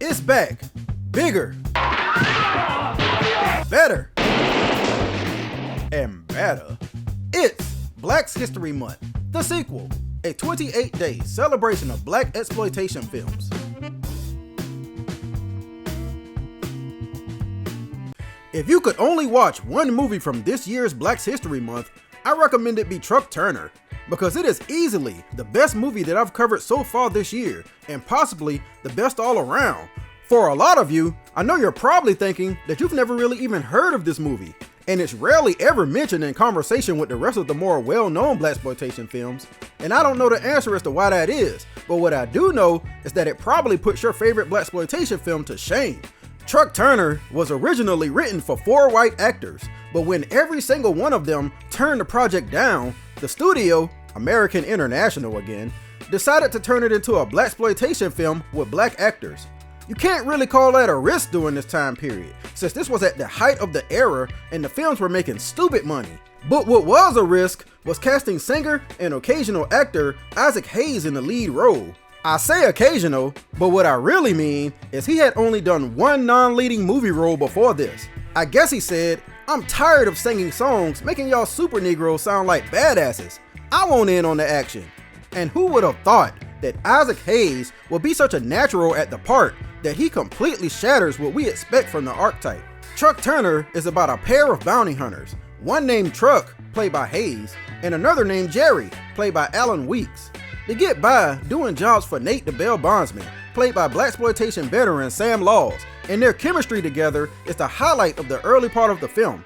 It's back. Bigger. Better. And better. It's Black History Month, the sequel, a 28-day celebration of black exploitation films. If you could only watch one movie from this year's Black History Month, I recommend it be Truck Turner, because it is easily the best movie that I've covered so far this year, and possibly the best all around. For a lot of you, I know you're probably thinking that you've never really even heard of this movie, and it's rarely ever mentioned in conversation with the rest of the more well-known blaxploitation films, and I don't know the answer as to why that is, but what I do know is that it probably puts your favorite blaxploitation film to shame. Truck Turner was originally written for 4 white actors, but when every single one of them turned the project down, the studio, American International again, decided to turn it into a blaxploitation film with black actors. You can't really call that a risk during this time period, since this was at the height of the era and the films were making stupid money. But what was a risk was casting singer and occasional actor Isaac Hayes in the lead role. I say occasional, but what I really mean is he had only done one non-leading movie role before this. I guess he said, "I'm tired of singing songs making y'all super Negroes sound like badasses. I want in on the action." And who would have thought that Isaac Hayes would be such a natural at the part that he completely shatters what we expect from the archetype. Truck Turner is about a pair of bounty hunters, one named Truck, played by Hayes, and another named Jerry, played by Alan Weeks. They get by doing jobs for Nate the Bail Bondsman, played by blaxploitation veteran Sam Laws, and their chemistry together is the highlight of the early part of the film.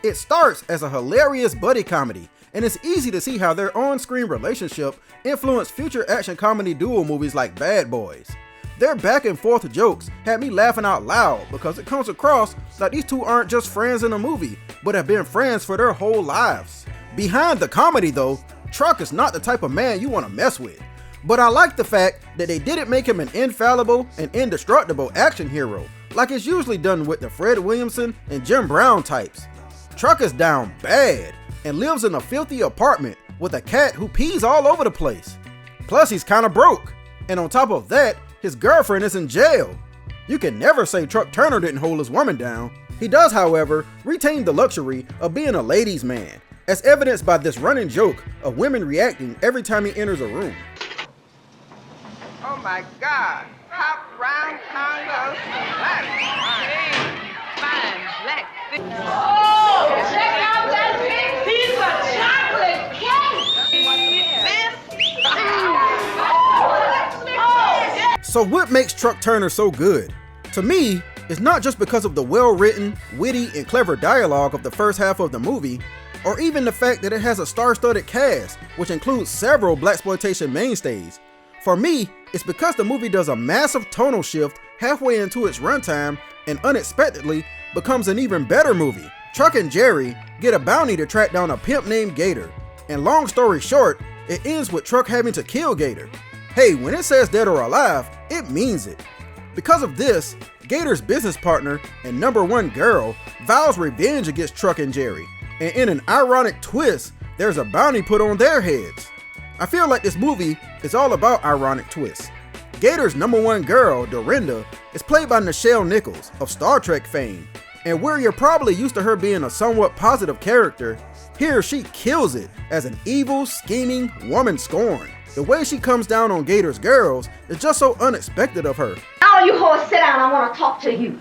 It starts as a hilarious buddy comedy, and it's easy to see how their on-screen relationship influenced future action comedy duo movies like Bad Boys. Their back and forth jokes had me laughing out loud because it comes across like these two aren't just friends in a movie, but have been friends for their whole lives. Behind the comedy though, Truck is not the type of man you want to mess with. But I like the fact that they didn't make him an infallible and indestructible action hero, like it's usually done with the Fred Williamson and Jim Brown types. Truck is down bad and lives in a filthy apartment with a cat who pees all over the place. Plus he's kinda broke, and on top of that, his girlfriend is in jail. You can never say Truck Turner didn't hold his woman down. He does, however, retain the luxury of being a ladies' man, as evidenced by this running joke of women reacting every time he enters a room. Oh my God! Hot round Congo black. Fine black. Oh, check out that big piece of chocolate cake! So what makes Truck Turner so good? To me, it's not just because of the well-written, witty, and clever dialogue of the first half of the movie, or even the fact that it has a star-studded cast, which includes several blaxploitation mainstays. For me, it's because the movie does a massive tonal shift halfway into its runtime and unexpectedly becomes an even better movie. Truck and Jerry get a bounty to track down a pimp named Gator, and long story short, it ends with Truck having to kill Gator. Hey, when it says dead or alive, it means it. Because of this, Gator's business partner and number one girl vows revenge against Truck and Jerry, and in an ironic twist, there's a bounty put on their heads. I feel like this movie is all about ironic twists. Gator's number one girl, Dorinda, is played by Nichelle Nichols of Star Trek fame, and where you're probably used to her being a somewhat positive character, here she kills it as an evil, scheming woman scorned. The way she comes down on Gator's girls is just so unexpected of her. All you whores sit down, I want to talk to you.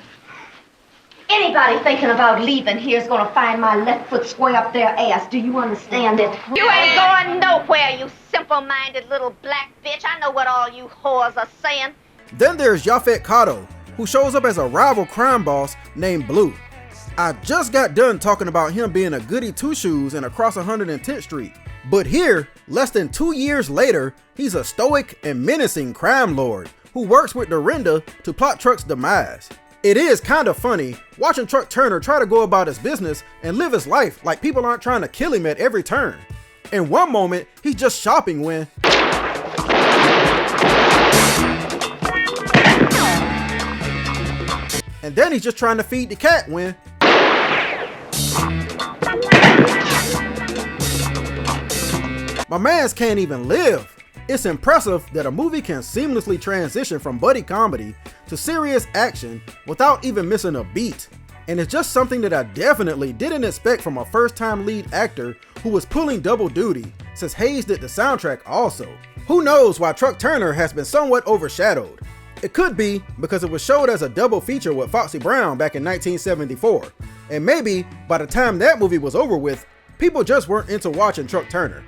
Anybody thinking about leaving here is going to find my left foot square up their ass. Do you understand it? You ain't going nowhere, you simple-minded little black bitch. I know what all you whores are saying. Then there's Yaphet Kotto, who shows up as a rival crime boss named Blue. I just got done talking about him being a goody two-shoes in Across 110th Street. But here, less than 2 years later, he's a stoic and menacing crime lord who works with Dorinda to plot Truck's demise. It is kind of funny watching Truck Turner try to go about his business and live his life like people aren't trying to kill him at every turn. In one moment, he's just shopping when and then he's just trying to feed the cat when my mans can't even live. It's impressive that a movie can seamlessly transition from buddy comedy to serious action without even missing a beat. And it's just something that I definitely didn't expect from a first-time lead actor who was pulling double duty, since Hayes did the soundtrack also. Who knows why Truck Turner has been somewhat overshadowed? It could be because it was showed as a double feature with Foxy Brown back in 1974, and maybe by the time that movie was over with, people just weren't into watching Truck Turner.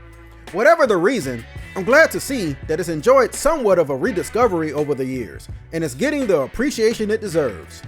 Whatever the reason, I'm glad to see that it's enjoyed somewhat of a rediscovery over the years, and it's getting the appreciation it deserves.